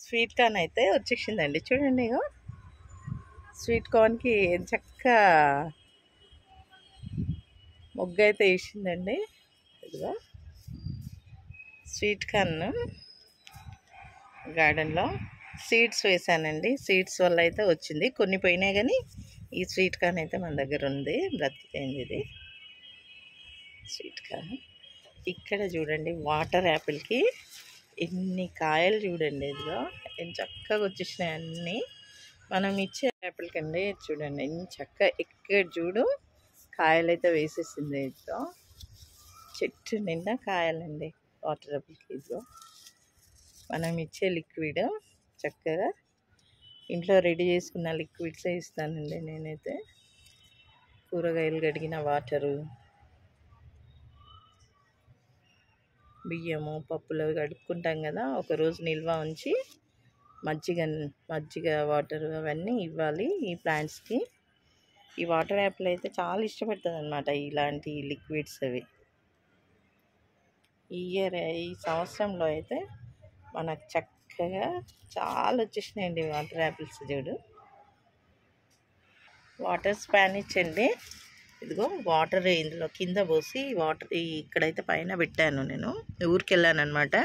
Sweet corn అయితే వచ్చేసిందండి. చూడండి, ఇగో స్వీట్ కార్న్కి చక్కగా మొగ్గ అయితే వేసిందండి. ఇదిగో స్వీట్ కార్న్ గార్డెన్లో సీడ్స్ వేసానండి. సీడ్స్ వల్ల అయితే వచ్చింది. కొన్ని పోయినాయి కానీ ఈ స్వీట్ కార్న్ అయితే మన దగ్గర ఉంది, బ్రతికిపోయింది ఇది స్వీట్ కార్న్. ఇక్కడ చూడండి వాటర్ యాపిల్కి ఎన్ని కాయలు చూడండి. ఇదిగో ఎన్ని చక్కగా వచ్చేసినాయి అన్నీ. మనం ఇచ్చే యాపిల్ కండి చూడండి ఎన్ని చక్కగా ఎక్కడ చూడు కాయలు అయితే వేసేసింది. ఇదిగో చెట్టు నిండా కాయలండి వాటర్ యాపిల్కి. ఇదిగో మనం ఇచ్చే లిక్విడ్ చక్కగా ఇంట్లో రెడీ చేసుకున్న లిక్విడ్సే ఇస్తానండి నేనైతే. కూరగాయలు కడిగిన వాటరు, బియ్యము, పప్పులు అవి కడుక్కుంటాం కదా, ఒకరోజు నిల్వ ఉంచి మజ్జిగ వాటర్ అవన్నీ ఇవ్వాలి ఈ ప్లాంట్స్కి. ఈ వాటర్ యాపిల్ అయితే చాలా ఇష్టపడుతుంది అనమాట ఇలాంటి లిక్విడ్స్ అవి. ఈ సంవత్సరంలో అయితే మనకు చక్కగా చాలా వచ్చేసినాయండి వాటర్ యాపిల్స్. చూడు వాటర్ స్పానిష్ అండి. ఇదిగో వాటర్ ఇందులో కింద పోసి వాటర్ ఇక్కడైతే పైన పెట్టాను. నేను ఊరికి వెళ్ళాను అనమాట.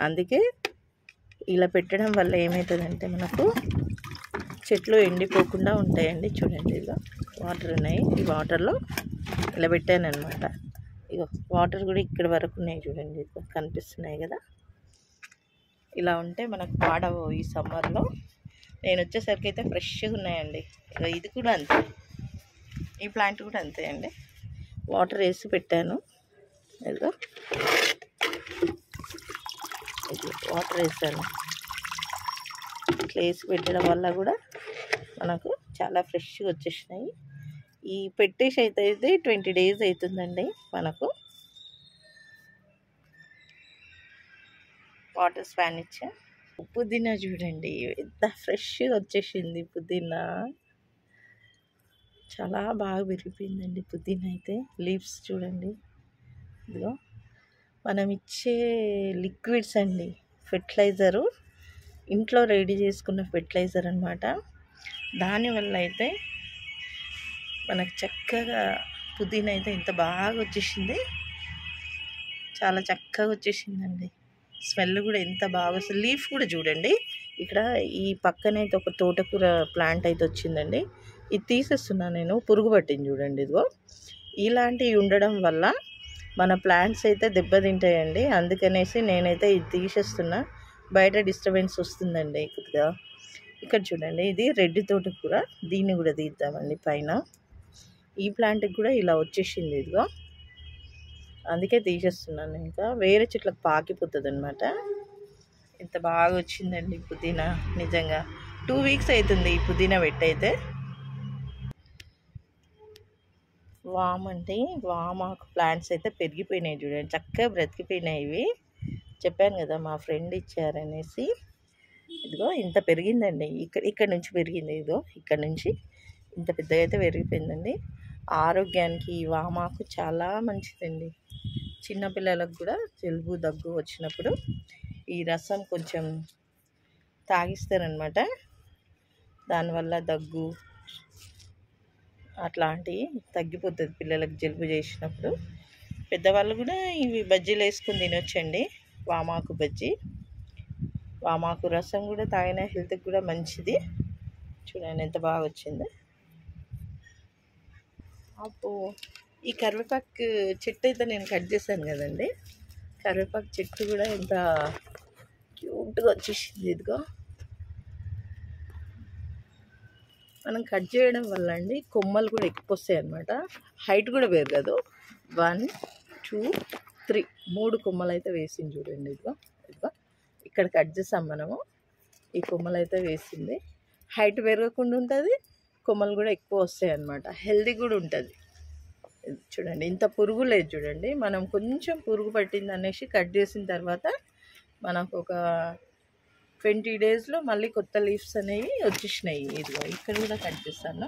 అందుకే ఇలా పెట్టడం వల్ల ఏమవుతుందంటే మనకు చెట్లు ఎండిపోకుండా ఉంటాయండి. చూడండి ఇలా వాటర్ ఉన్నాయి, ఈ వాటర్లో ఇలా పెట్టాను అనమాట. ఇగో వాటర్ కూడా ఇక్కడ వరకు ఉన్నాయి చూడండి, ఇదిగో కనిపిస్తున్నాయి కదా. ఇలా ఉంటే మనకు పాడవు ఈ సమ్మర్లో. నేను వచ్చేసరికి అయితే ఫ్రెష్గా ఉన్నాయండి. ఇక ఇది కూడా అంతే, ఈ ప్లాంట్ కూడా అంతే అండి. వాటర్ వేసి పెట్టాను. ఇదిగో వాటర్ వేసాను. ఇట్లా వేసి పెట్టడం వల్ల కూడా మనకు చాలా ఫ్రెష్గా వచ్చేసినాయి. ఈ పెట్టేసి అయితే 20 days అవుతుందండి మనకు. వాటర్ స్పానిష్ పుదీనా చూడండి ఎంత ఫ్రెష్గా వచ్చేసింది. పుదీనా చాలా బాగా పెరిగిపోయిందండి. పుదీనా అయితే లీవ్స్ చూడండి. ఇదిగో మనం ఇచ్చే లిక్విడ్స్ అండి, ఫెర్టిలైజరు ఇంట్లో రెడీ చేసుకున్న ఫెర్టిలైజర్ అనమాట. దానివల్ల అయితే మనకు చక్కగా పుదీనా అయితే ఇంత బాగా వచ్చేసింది. చాలా చక్కగా వచ్చేసిందండి. స్మెల్ కూడా ఎంత బాగా వస్తుంది. లీఫ్ కూడా చూడండి, ఇక్కడ ఈ పక్కనైతే ఒక తోటకూర ప్లాంట్ అయితే వచ్చిందండి. ఇది తీసేస్తున్నా నేను, పురుగు పట్టింది చూడండి. ఇదిగో ఇలాంటివి ఉండడం వల్ల మన ప్లాంట్స్ అయితే దెబ్బతింటాయండి. అందుకనేసి నేనైతే ఇది తీసేస్తున్నా, బయట డిస్టర్బెన్స్ వస్తుందండి కొద్దిగా. ఇక్కడ చూడండి ఇది రెడ్ తోటకూర, దీన్ని కూడా తీద్దామండి పైన. ఈ ప్లాంట్కి కూడా ఇలా వచ్చేసింది. ఇదిగో అందుకే తీసేస్తున్నాను. ఇంకా వేరే చెట్లకు పాకిపోతుంది అనమాట. ఇంత బాగా వచ్చిందండి పుదీనా. నిజంగా 2 weeks అవుతుంది ఈ పుదీనా పెట్టయితే. వామ్ అంటే వామాకు ప్లాంట్స్ అయితే పెరిగిపోయినాయి చూడండి, చక్కగా బ్రతికిపోయినాయి. ఇవి చెప్పాను కదా మా ఫ్రెండ్ ఇచ్చారనేసి. ఇదిగో ఇంత పెరిగిందండి. ఇక్కడ నుంచి పెరిగింది. ఇదిగో ఇక్కడ నుంచి ఇంత పెద్దగా అయితే పెరిగిపోయిందండి. ఆరోగ్యానికి ఈ వామాకు చాలా మంచిదండి. చిన్నపిల్లలకు కూడా జలుబు దగ్గు వచ్చినప్పుడు ఈ రసం కొంచెం తాగిస్తారనమాట. దానివల్ల దగ్గు అట్లాంటివి తగ్గిపోతుంది పిల్లలకు జలుబు చేసినప్పుడు. పెద్దవాళ్ళు కూడా ఇవి బజ్జీలు వేసుకుని తినొచ్చండి. వామాకు బజ్జీ, వామాకు రసం కూడా తాగిన హెల్త్కి కూడా మంచిది. చూడండి ఎంత బాగా వచ్చింది. అప్పుడు ఈ కరివేపాకు చెట్టు అయితే నేను కట్ చేశాను కదండి. కరివేపాకు చెట్టు కూడా ఎంత క్యూట్గా వచ్చేసింది. ఇదిగో మనం కట్ చేయడం వల్ల అండి కొమ్మలు కూడా ఎక్కువ వస్తాయి అన్నమాట. హైట్ కూడా పెరగదు. 1, 2, 3 3 కొమ్మలు అయితే వేసింది చూడండి. ఇదిగో ఇక్కడ కట్ చేసాం మనము. ఈ కొమ్మలు అయితే వేసింది. హైట్ పెరగకుండా ఉంటుంది, కొమ్మలు కూడా ఎక్కువ వస్తాయి అన్నమాట. హెల్దీ కూడా ఉంటుంది. చూడండి ఇంత పురుగు లేదు చూడండి. మనం కొంచెం పురుగు పట్టింది అనేసి కట్ చేసిన తర్వాత మనకు ఒక 20 daysలో మళ్ళీ కొత్త లీవ్స్ అనేవి వచ్చేసినాయి. ఇదిగో ఇక్కడ కూడా కట్ చేస్తాను.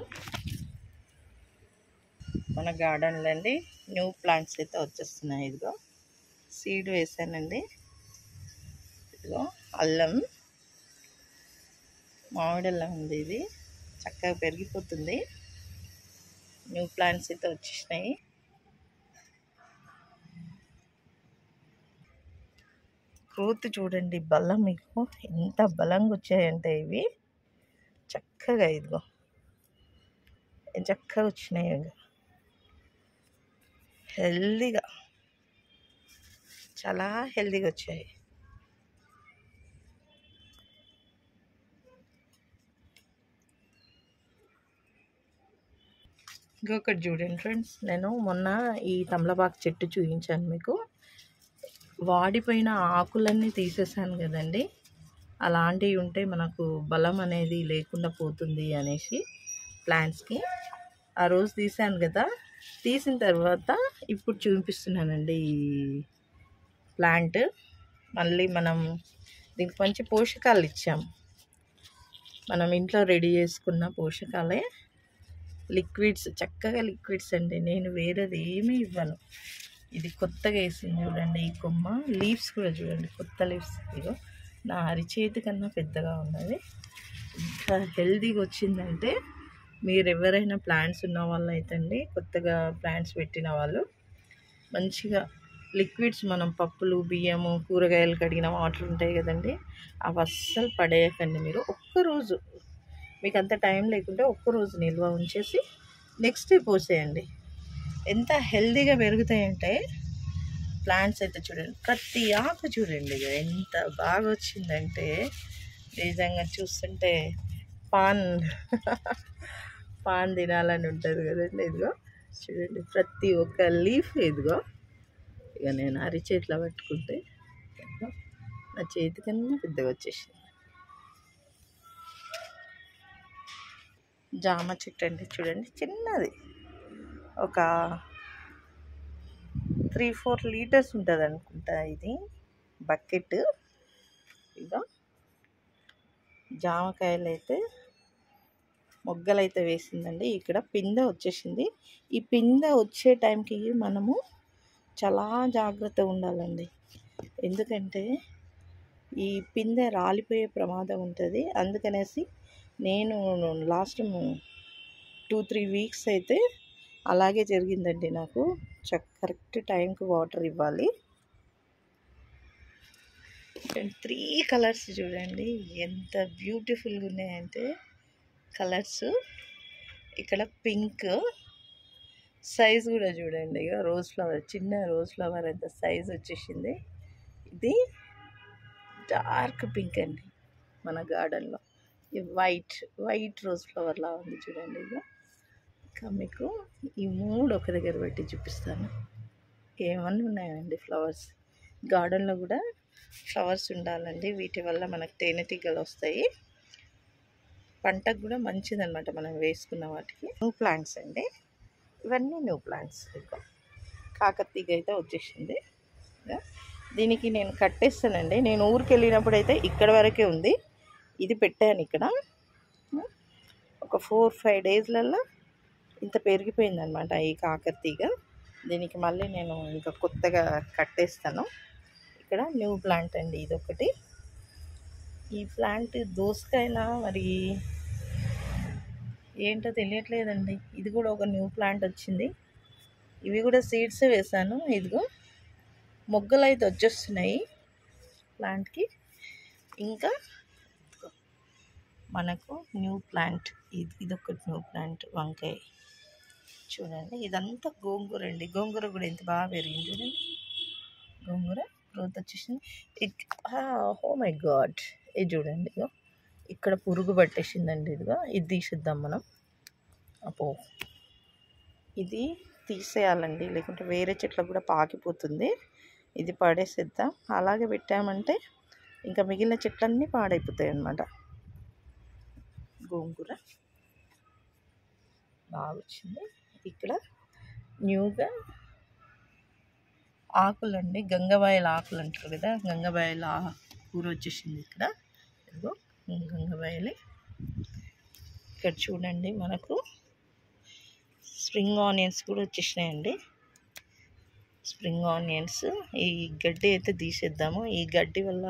మన గార్డెన్లో అండి న్యూ ప్లాంట్స్ అయితే వచ్చేస్తున్నాయి. ఇదిగో సీడ్ వేసానండి. ఇదిగో అల్లం, మామిడిలా ఉంది. ఇది చక్కగా పెరిగిపోతుంది. న్యూ ప్లాంట్స్ అయితే వచ్చేసినాయి. గ్రోత్ చూడండి, బలం మీకు ఎంత బలంగా వచ్చాయంటే ఇవి చక్కగా, ఇదిగో చక్కగా వచ్చినాయి. హెల్దీగా, చాలా హెల్దీగా వచ్చాయి. ఇంకొకటి చూడండి ఫ్రెండ్స్, నేను మొన్న ఈ తమలపాకు చెట్టు చూపించాను మీకు. వాడిపోయిన ఆకులన్నీ తీసేసాను కదండి. అలాంటివి ఉంటే మనకు బలం అనేది లేకుండా పోతుంది అనేసి ప్లాంట్స్కి ఆ రోజు తీసాను కదా. తీసిన తర్వాత ఇప్పుడు చూపిస్తున్నానండి ఈ ప్లాంట్. మళ్ళీ మనం దీనికి మంచి పోషకాలు ఇచ్చాం. మనం ఇంట్లో రెడీ చేసుకున్న పోషకాలే, లిక్విడ్స్, చక్కగా లిక్విడ్స్ అండి. నేను వేరేది ఏమీ ఇవ్వను. ఇది కొత్తగా వేసింది చూడండి ఈ కొమ్మ. లీవ్స్ కూడా చూడండి, కొత్త లీవ్స్. ఇదిగో నా అరిచేతి కన్నా పెద్దగా ఉన్నది. ఇంకా హెల్దీగా వచ్చిందంటే మీరు ఎవరైనా ప్లాంట్స్ ఉన్న వాళ్ళు అయితే అండి, కొత్తగా ప్లాంట్స్ పెట్టిన వాళ్ళు మంచిగా లిక్విడ్స్, మనం పప్పులు, బియ్యము, కూరగాయలు కడిగిన వాటర్ ఉంటాయి కదండి, అవి అస్సలు పడేయకండి. మీరు ఒక్కరోజు, మీకు అంత టైం లేకుంటే ఒక్కరోజు నిల్వ ఉంచేసి నెక్స్ట్ డే పోసేయండి. ఎంత హెల్దీగా పెరుగుతాయంటే ప్లాంట్స్ అయితే చూడండి. ప్రతి ఆకు చూడండి ఎంత బాగా వచ్చిందంటే నిజంగా చూస్తుంటే పాన్ తినాలని ఉంటుంది కదండి. ఇదిగో చూడండి, ప్రతి ఒక్క లీఫ్. ఇదిగో ఇక నేను అరిచేతిలో పట్టుకుంటే నా చేతి కన్నా పెద్దగా వచ్చేసింది. జామ చెట్టు అండి చూడండి, చిన్నది, ఒక 3-4 లీటర్స్ ఉంటుంది అనుకుంటా ఇది బకెట్. ఇక జామకాయలు అయితే మొగ్గలైతే వేసిందండి. ఇక్కడ పిందె వచ్చేసింది. ఈ పిందె వచ్చే టైంకి మనము చాలా జాగ్రత్తగా ఉండాలండి. ఎందుకంటే ఈ పిందె రాలిపోయే ప్రమాదం ఉంటుంది. అందుకనేసి నేను లాస్ట్ 2-3 వీక్స్ అయితే అలాగే జరిగిందండి నాకు. కరెక్ట్ టైంకి వాటర్ ఇవ్వాలి. 3 కలర్స్ చూడండి ఎంత బ్యూటిఫుల్గా ఉన్నాయంటే కలర్స్. ఇక్కడ పింక్ సైజ్ కూడా చూడండి, ఇక రోజ్ ఫ్లవర్, చిన్న రోజ్ ఫ్లవర్ అంత సైజ్ వచ్చేసింది. ఇది డార్క్ పింక్ అండి మన గార్డెన్లో. ఈ వైట్ రోజ్ ఫ్లవర్లా ఉంది చూడండి. ఇక ఇంకా మీకు ఈ 3 ఒక దగ్గర పెట్టి చూపిస్తాను. ఏమన్నా ఉన్నాయండి ఫ్లవర్స్. గార్డెన్లో కూడా ఫ్లవర్స్ ఉండాలండి. వీటి వల్ల మనకు తేనెటీగలు వస్తాయి. పంటకు కూడా మంచిదన్నమాట మనం వేసుకున్న వాటికి. న్యూ ప్లాంట్స్ అండి ఇవన్నీ, న్యూ ప్లాంట్స్. కాకతీగ అయితే వచ్చేసింది. దీనికి నేను కట్టేస్తానండి. నేను ఊరికి వెళ్ళినప్పుడు అయితే ఇక్కడ వరకే ఉంది. ఇది పెట్టాను ఇక్కడ. ఒక 4-5 డేస్లలో ఇంత పెరిగిపోయిందనమాట ఈ కాకతీగ. దీనికి మళ్ళీ నేను ఇంకా కొత్తగా కట్టేస్తాను. ఇక్కడ న్యూ ప్లాంట్ అండి ఇదొకటి. ఈ ప్లాంట్ దోసకాయలా మరి ఏంటో తెలియట్లేదండి. ఇది కూడా ఒక న్యూ ప్లాంట్ వచ్చింది. ఇవి కూడా సీడ్స్ వేసాను. ఇదిగో మొగ్గలు అయితే వచ్చేస్తున్నాయి ప్లాంట్కి. ఇంకా మనకు న్యూ ప్లాంట్ ఇదొకటి న్యూ ప్లాంట్, వంకాయ చూడండి. ఇదంతా గోంగూర అండి. గోంగూర కూడా ఎంత బాగా పెరిగింది చూడండి. గోంగూర గ్రోత్ వచ్చేసింది. ఓ మై గాడ్, ఇది చూడండి. ఇదిగో ఇక్కడ పురుగు పట్టేసిందండి. ఇదిగో ఇది తీసేద్దాం మనం. ఇది తీసేయాలండి, లేకుంటే వేరే చెట్లకు కూడా పాకిపోతుంది. ఇది పడేసేద్దాం. అలాగే పెట్టామంటే ఇంకా మిగిలిన చెట్లన్నీ పాడైపోతాయి అన్నమాట. గోంగూర బాగా వచ్చింది. ఇక్కడ న్యూగా ఆకులండి, గంగబాయల ఆకులు అంటారు కదా, గంగబాయల కూర వచ్చేసింది ఇక్కడ. ఇదిగో గంగబాయలు. ఇక్కడ చూడండి మనకు స్ప్రింగ్ ఆనియన్స్ కూడా వచ్చేసినాయండి. Spring onions. ఈ గడ్డి అయితే తీసేద్దాము. ఈ గడ్డి వల్ల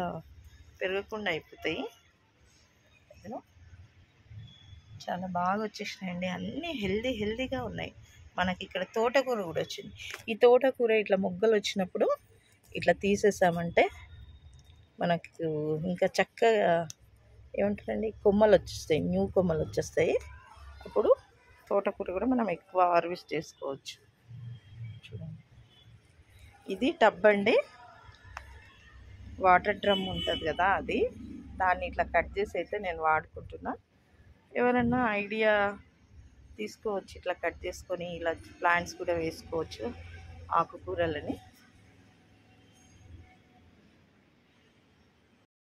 పెరగకుండా అయిపోతాయి. చాలా బాగా వచ్చేసినాయండి. అన్నీ హెల్దీగా ఉన్నాయి. మనకి ఇక్కడ తోటకూర కూడా వచ్చింది. ఈ తోటకూర ఇట్లా మొగ్గలు వచ్చినప్పుడు ఇట్లా తీసేసామంటే మనకు ఇంకా చక్కగా ఏమంటారండి, కొమ్మలు వచ్చేస్తాయి, న్యూ కొమ్మలు వచ్చేస్తాయి. అప్పుడు తోటకూర కూడా మనం ఎక్కువ హార్వెస్ట్ చేసుకోవచ్చు. చూడండి, ఇది టబ్ అండి, వాటర్ డ్రమ్ ఉంటుంది కదా, అది దాన్ని ఇట్లా కట్ చేసి అయితే నేను వాడుకుంటున్నా. ఎవరన్నా ఐడియా తీసుకోవచ్చు, ఇట్లా కట్ చేసుకొని ఇలా ప్లాంట్స్ కూడా వేసుకోవచ్చు, ఆకుకూరలని.